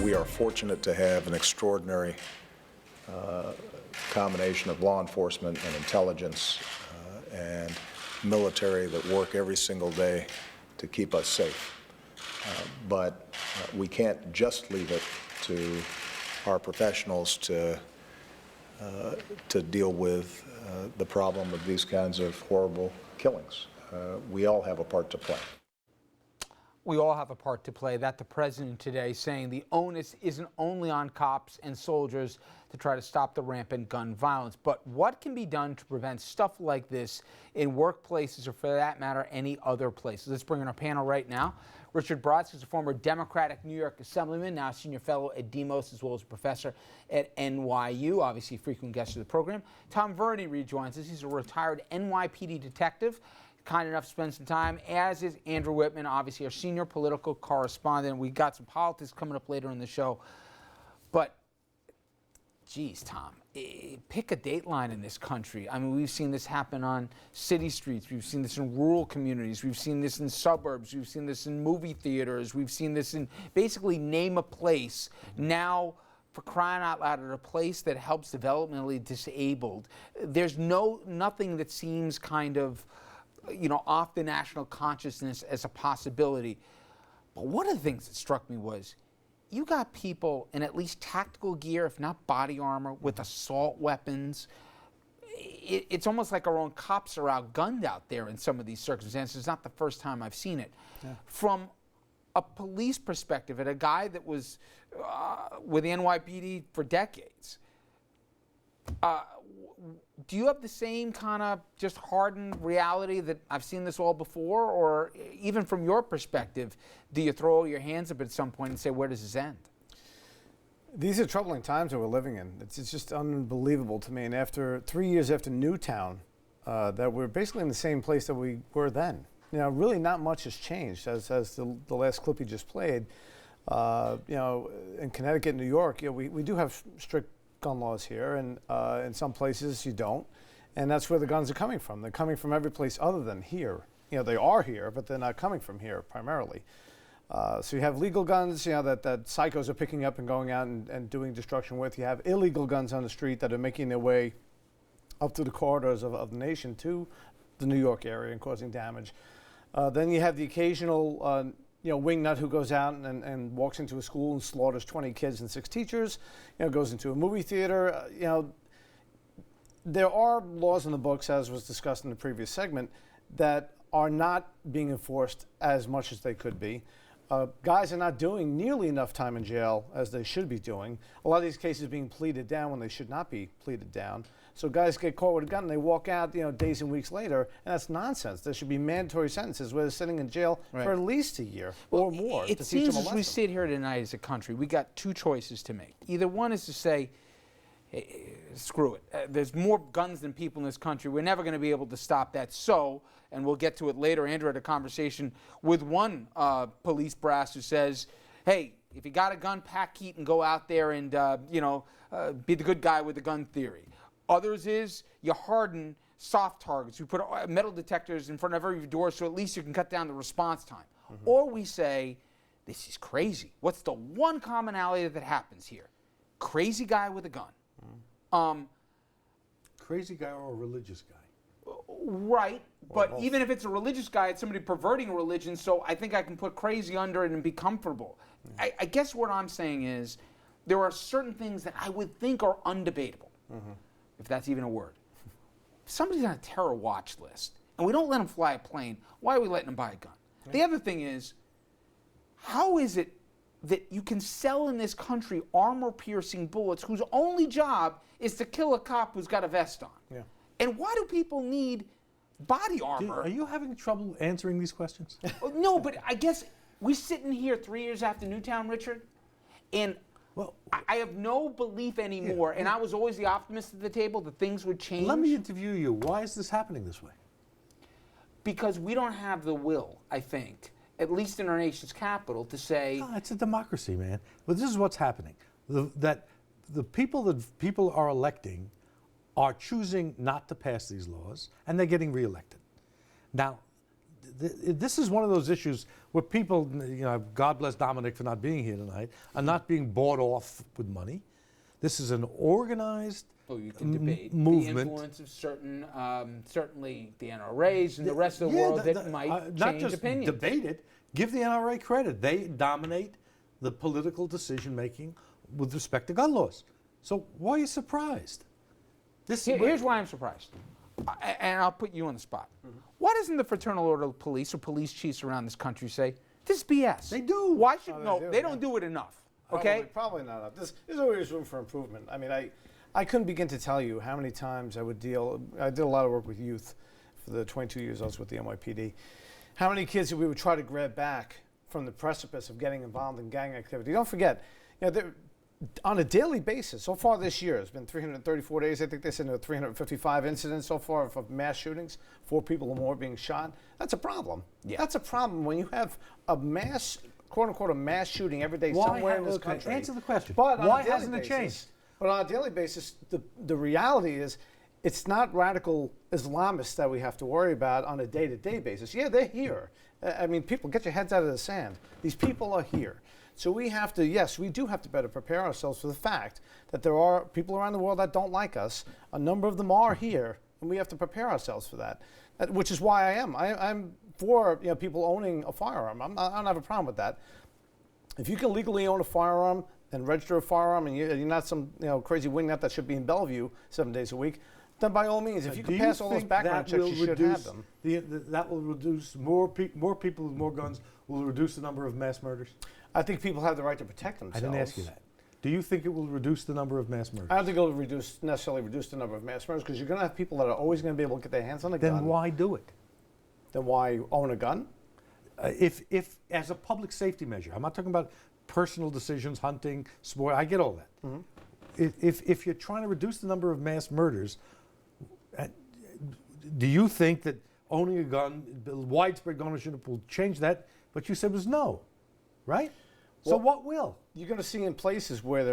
We are fortunate to have an extraordinary combination of law enforcement and intelligence and military that work every single day to keep us safe. But we can't just leave it to our professionals to deal with the problem of these kinds of horrible killings. We all have a part to play. We all have a part to play. That the president today saying the onus isn't only on cops and soldiers to try to stop the rampant gun violence, but what can be done to prevent stuff like this in workplaces or, for that matter, any other places. Let's bring in our panel right now. Richard Brodsky is a former Democratic New York Assemblyman, now senior fellow at Demos, as well as a professor at NYU, obviously a frequent guest of the program. Tom Verney rejoins us. He's a retired NYPD detective, kind enough to spend some time, as is Andrew Whitman, obviously our senior political correspondent. We got some politics coming up later in the show. But, geez, Tom, pick a dateline in this country. I mean, we've seen this happen on city streets. We've seen this in rural communities. We've seen this in suburbs. We've seen this in movie theaters. We've seen this in basically name a place. Now, for crying out loud, at a place that helps developmentally disabled, there's nothing that seems kind of, you know, off the national consciousness as a possibility. But one of the things that struck me was you got people in at least tactical gear, if not body armor, with assault weapons. It's almost like our own cops are outgunned out there in some of these circumstances. It's not the first time I've seen it. Yeah. From a police perspective, and a guy that was with the NYPD for decades, do you have the same kind of just hardened reality that I've seen this all before? Or even from your perspective, do you throw your hands up at some point and say, where does this end? These are troubling times that we're living in. It's just unbelievable to me. And after 3 years after Newtown, that we're basically in the same place that we were then. You know, really not much has changed, as the last clip you just played. You know, in Connecticut, New York, you know, we do have strict gun laws here, and in some places you don't, and that's where the guns are coming from. They're coming from every place other than here. You know, they are here, but they're not coming from here primarily. So you have legal guns, you know, that psychos are picking up and going out and doing destruction with. You have illegal guns on the street that are making their way up through the corridors of the nation to the New York area and causing damage. Then you have the occasional you know, wingnut who goes out and walks into a school and slaughters 20 kids and 6 teachers, you know, goes into a movie theater. You know, there are laws in the books, as was discussed in the previous segment, that are not being enforced as much as they could be. Guys are not doing nearly enough time in jail as they should be doing. A lot of these cases being pleaded down when they should not be pleaded down. So guys get caught with a gun and they walk out, you know, days and weeks later, and that's nonsense. There should be mandatory sentences where they're sitting in jail for at least a year or more. It seems as we sit here tonight as a country, we got 2 choices to make. Either one is to say, hey, screw it. There's more guns than people in this country. We're never going to be able to stop that. So, and we'll get to it later, Andrew had a conversation with one police brass who says, hey, if you got a gun, pack heat and go out there and, you know, be the good guy with the gun theory. Others is you harden soft targets. You put metal detectors in front of every door so at least you can cut down the response time. Mm-hmm. Or we say, this is crazy. What's the one commonality that happens here? Crazy guy with a gun. Mm-hmm. Crazy guy or a religious guy? Right, but even if it's a religious guy, it's somebody perverting a religion, so I think I can put crazy under it and be comfortable. Yeah. I guess what I'm saying is there are certain things that I would think are undebatable. Mm-hmm. If that's even a word. If somebody's on a terror watch list and we don't let them fly a plane, why are we letting them buy a gun? Yeah. The other thing is, how is it that you can sell in this country armor-piercing bullets whose only job is to kill a cop who's got a vest on? Yeah. And why do people need body armor? Are you having trouble answering these questions? No, but I guess we're sitting here 3 years after Newtown, Richard, and well, I have no belief anymore, and I was always the optimist at the table that things would change. Let me interview you. Why is this happening this way? Because we don't have the will, I think, at least in our nation's capital, to say... No, it's a democracy, man. But this is what's happening. The people that people are electing are choosing not to pass these laws, and they're getting reelected. Now, this is one of those issues where people, God bless Dominic for not being here tonight, are not being bought off with money. This is an organized You can debate movement. the influence of certain, certainly the NRAs and the rest of the world that might not change just opinions. debate it. Give the NRA credit; they dominate the political decision making with respect to gun laws. So why are you surprised? Here's why I'm surprised, and I'll put you on the spot. Why doesn't the Fraternal Order of Police or police chiefs around this country say this is BS? They do. Why should they do, don't do it enough? Okay. Probably not enough. There's always room for improvement. I mean, I couldn't begin to tell you how many times I did a lot of work with youth for the 22 years I was with the NYPD. How many kids that we would try to grab back from the precipice of getting involved in gang activity. Don't forget, on a daily basis, so far this year, it's been 334 days. I think they said there were 355 incidents so far of mass shootings, 4 people or more being shot. That's a problem. Yeah. That's a problem when you have a mass, quote unquote, a mass shooting every day somewhere in this country. Answer the question. But Why hasn't it changed? But on a daily basis, the reality is it's not radical Islamists that we have to worry about on a day-to-day basis. Yeah, they're here. I mean, people, get your heads out of the sand. These people are here. So we have to, yes, we do have to better prepare ourselves for the fact that there are people around the world that don't like us. A number of them are here, and we have to prepare ourselves for that. Which is why I'm for people owning a firearm. I don't have a problem with that. If you can legally own a firearm and register a firearm, and you're not some crazy wingnut that should be in Bellevue 7 days a week, then by all means, if you can pass all those background checks, you should have them. That will reduce more people with more guns. Will reduce the number of mass murders. I think people have the right to protect themselves. I didn't ask you that. Do you think it will reduce the number of mass murders? I don't think it will necessarily reduce the number of mass murders, because you're going to have people that are always going to be able to get their hands on a gun. Then why do it? Then why own a gun? If as a public safety measure, I'm not talking about personal decisions, hunting, sport. I get all that. Mm-hmm. If you're trying to reduce the number of mass murders, do you think that owning a gun, widespread gun ownership will change that? But you said was no, right? So what will? You're going to see in places where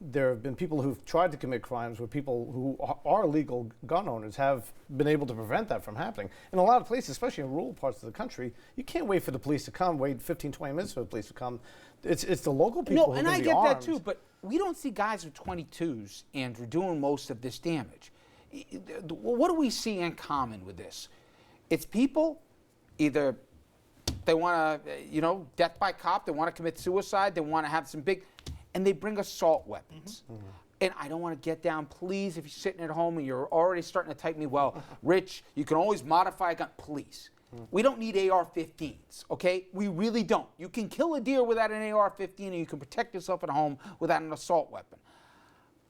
there have been people who've tried to commit crimes, where people who are legal gun owners have been able to prevent that from happening. In a lot of places, especially in rural parts of the country, you can't wait for the police to come, wait 15, 20 minutes for the police to come. It's the local people who and can I be get armed. that too, but we don't see guys with 22s, Andrew, doing most of this damage. What do we see in common with this? It's people either they want to, death by cop, they want to commit suicide, they want to have some big, and they bring assault weapons. Mm-hmm. And I don't want to get down, please, if you're sitting at home and you're already starting to type me, well, Rich, you can always modify a gun, please. We don't need AR-15s, okay? We really don't. You can kill a deer without an AR-15, and you can protect yourself at home without an assault weapon.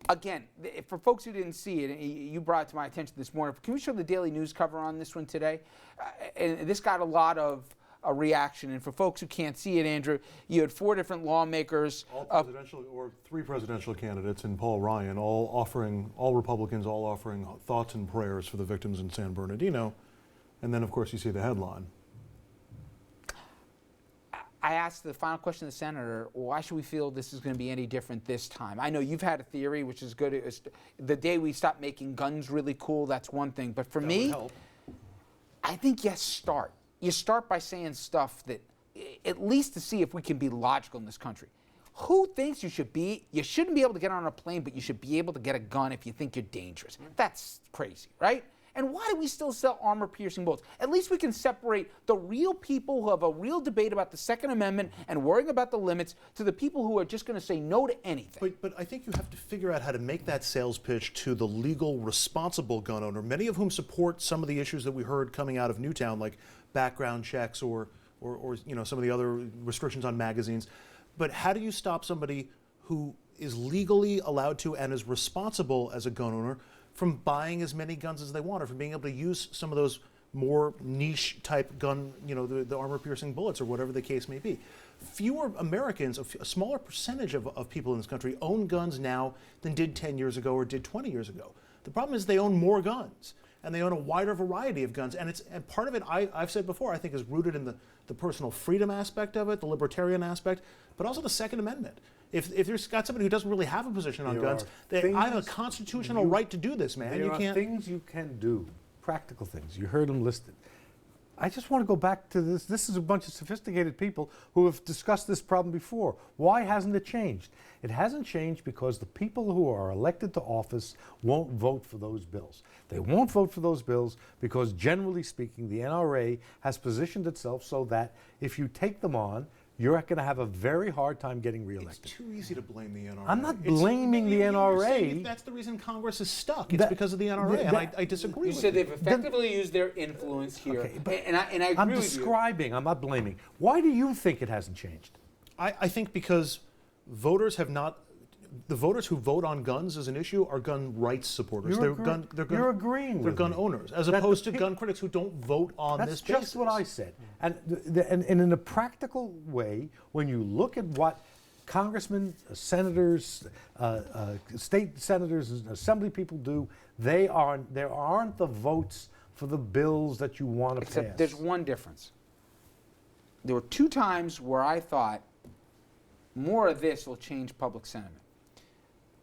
Again, for folks who didn't see it, and you brought it to my attention this morning, can we show the Daily News cover on this one today? And this got a lot of a reaction. And for folks who can't see it, Andrew, you had 4 different lawmakers. All presidential, or 3 presidential candidates and Paul Ryan, all Republicans, all offering thoughts and prayers for the victims in San Bernardino. And then, of course, you see the headline. I asked the final question to the senator, why should we feel this is going to be any different this time? I know you've had a theory, which is good. The day we stop making guns really cool, that's one thing. But for me, I think you start. You start by saying stuff that, at least to see if we can be logical in this country. Who thinks you shouldn't be able to get on a plane, but you should be able to get a gun if you think you're dangerous? That's crazy, right? And why do we still sell armor-piercing bullets? At least we can separate the real people who have a real debate about the Second Amendment and worrying about the limits to the people who are just going to say no to anything. But I think you have to figure out how to make that sales pitch to the legal, responsible gun owner, many of whom support some of the issues that we heard coming out of Newtown, like background checks or some of the other restrictions on magazines. But how do you stop somebody who is legally allowed to and is responsible as a gun owner from buying as many guns as they want, or from being able to use some of those more niche type gun, the armor-piercing bullets or whatever the case may be? Fewer Americans, a smaller percentage of people in this country own guns now than did 10 years ago or did 20 years ago. The problem is they own more guns, and they own a wider variety of guns. And part of it, I've said before, I think is rooted in the personal freedom aspect of it, the libertarian aspect, but also the Second Amendment. If there's got somebody who doesn't really have a position on guns, I have a constitutional right to do this, man. There are things you can do, practical things. You heard them listed. I just want to go back to this. This is a bunch of sophisticated people who have discussed this problem before. Why hasn't it changed? It hasn't changed because the people who are elected to office won't vote for those bills. They won't vote for those bills because, generally speaking, the NRA has positioned itself so that if you take them on, you're going to have a very hard time getting reelected. It's too easy to blame the NRA. I'm not blaming the You're NRA. saying that's the reason Congress is stuck. It's because of the NRA, and I disagree You with said you. they've effectively used their influence here, Okay, but and I agree I'm with you. describing, I'm not blaming. Why do you think it hasn't changed? I think because voters have not. The voters who vote on guns as an issue are gun rights supporters. You're agreeing They're with gun me. owners, as That opposed the to peop- gun critics who don't vote on That's this basis. just what I said. And in a practical way, when you look at what congressmen, senators, state senators, and assembly people do, there aren't the votes for the bills that you want to pass. Except there's one difference. There were 2 times where I thought more of this will change public sentiment.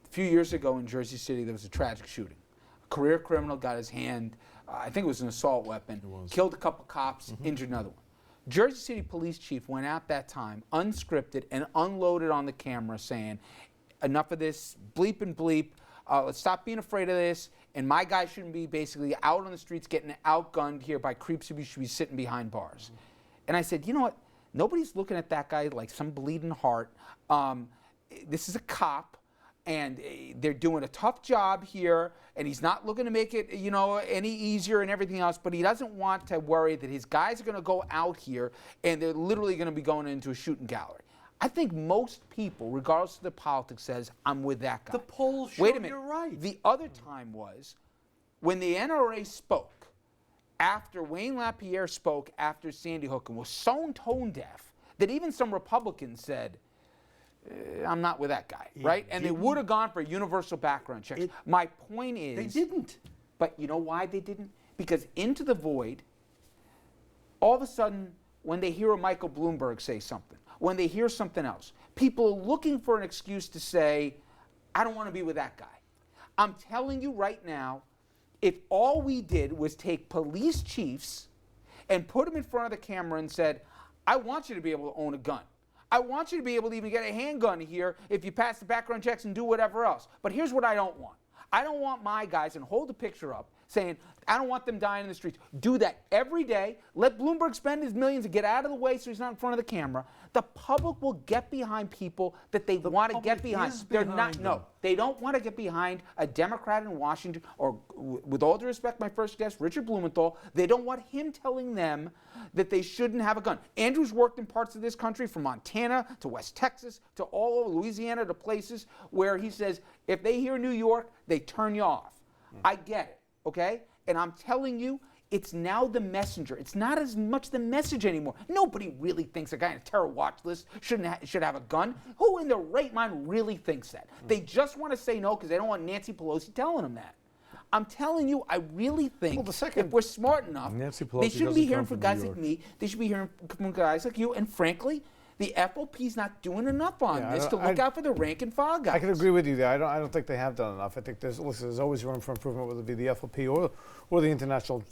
A few years ago in Jersey City, there was a tragic shooting. A career criminal got his hand, I think it was an assault weapon, killed a couple cops, injured another one. Jersey City police chief went out that time, unscripted, and unloaded on the camera saying, enough of this bleep and bleep, let's stop being afraid of this, and my guy shouldn't be basically out on the streets getting outgunned here by creeps who should be sitting behind bars. And I said, you know what? Nobody's looking at that guy like some bleeding heart. This is a cop, and they're doing a tough job here, and he's not looking to make it, any easier and everything else, but he doesn't want to worry that his guys are going to go out here and they're literally going to be going into a shooting gallery. I think most people, regardless of their politics, says, I'm with that guy. The polls show Wait a minute. you're right. The other time was when the NRA spoke, after Wayne LaPierre spoke after Sandy Hook, and was so tone deaf that even some Republicans said, I'm not with that guy, right? And they would have gone for universal background checks. My point is... They didn't. But you know why they didn't? Because into the void, all of a sudden, when they hear a Michael Bloomberg say something, when they hear something else, people are looking for an excuse to say, I don't want to be with that guy. I'm telling you right now, if all we did was take police chiefs and put them in front of the camera and said, I want you to be able to own a gun. I want you to be able to even get a handgun here if you pass the background checks and do whatever else. But here's what I don't want. I don't want my guys, and hold the picture up, saying, I don't want them dying in the streets. Do that every day. Let Bloomberg spend his millions and get out of the way so he's not in front of the camera. The public will get behind people that they want to get behind. They're not, no, they don't want to get behind a Democrat in Washington, or with all due respect, my first guest, Richard Blumenthal, they don't want him telling them that they shouldn't have a gun. Andrew's worked in parts of this country, from Montana to West Texas to all over Louisiana, to places where he says, if they hear New York, they turn you off. I get it, okay? And I'm telling you, it's now the messenger. It's not as much the message anymore. Nobody really thinks a guy on a terror watch list should have a gun. Who in their right mind really thinks that? They just want to say no because they don't want Nancy Pelosi telling them that. I'm telling you, I really think if we're smart enough, Nancy Pelosi they shouldn't be doesn't hearing come from from New guys like York. me. They should be hearing from guys like you. And frankly, the FOP's not doing enough on this to look out for the rank and file guys. I can agree with you there. I don't think they have done enough. I think there's always room for improvement, whether it be the FOP or the International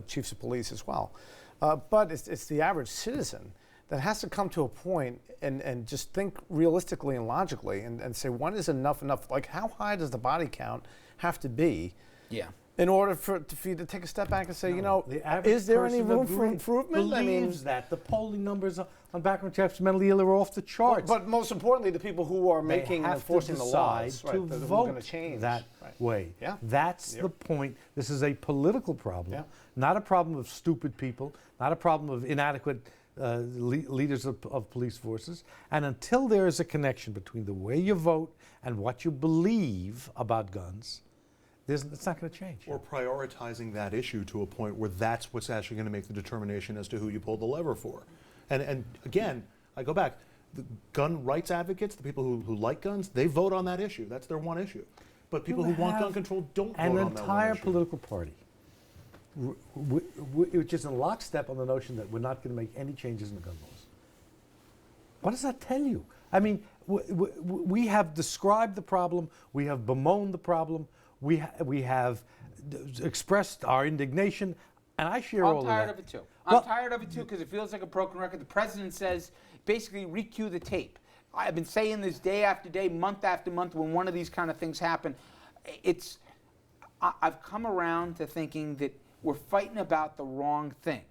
Chiefs of Police as well. But it's the average citizen that has to come to a point and just think realistically and logically and say, when is enough enough? Like, how high does the body count have to be? Yeah. In order for you to take a step back and say, The average is there any person room for improvement? Believes that the polling numbers on background checks mentally ill are off the charts. But most importantly, the people who are making and have enforcing to the decide laws, to right, who are vote going to change that way. Yeah. That's the point. This is a political problem, not a problem of stupid people, not a problem of inadequate leaders of police forces. And until there is a connection between the way you vote and what you believe about guns, it's not going to change. Or prioritizing that issue to a point where that's what's actually going to make the determination as to who you pull the lever for. And again, I go back, the gun rights advocates, the people who like guns, they vote on that issue. That's their one issue. But people who want gun control don't vote on that one issue. An entire political party, which is in lockstep on the notion that we're not going to make any changes in the gun laws. What does that tell you? I mean, we have described the problem, we have bemoaned the problem, we have expressed our indignation, And I share I'm all tired of of that. it too. Well- I'm tired of it too because it feels like a broken record. The president says, basically, recue the tape. I've been saying this day after day, month after month, when one of these kind of things happen. I've come around to thinking that we're fighting about the wrong thing.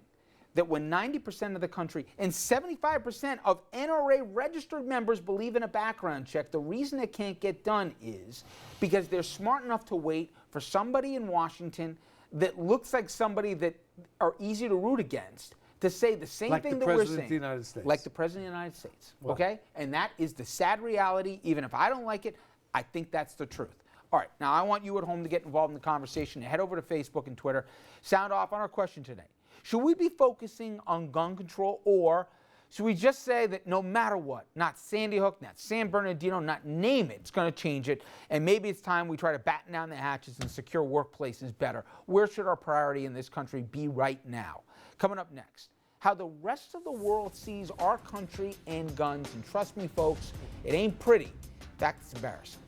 That when 90% of the country and 75% of NRA registered members believe in a background check, the reason it can't get done is because they're smart enough to wait for somebody in Washington that looks like somebody that are easy to root against to say the same Like the thing that we're President saying. of the United States. Like the President of the United States. Well. Okay? And that is the sad reality. Even if I don't like it, I think that's the truth. All right, now I want you at home to get involved in the conversation. Head over to Facebook and Twitter. Sound off on our question today. Should we be focusing on gun control, or should we just say that no matter what, not Sandy Hook, not San Bernardino, not name it, it's going to change it, and maybe it's time we try to batten down the hatches and secure workplaces better? Where should our priority in this country be right now? Coming up next, how the rest of the world sees our country and guns. And trust me, folks, it ain't pretty. In fact, it's embarrassing.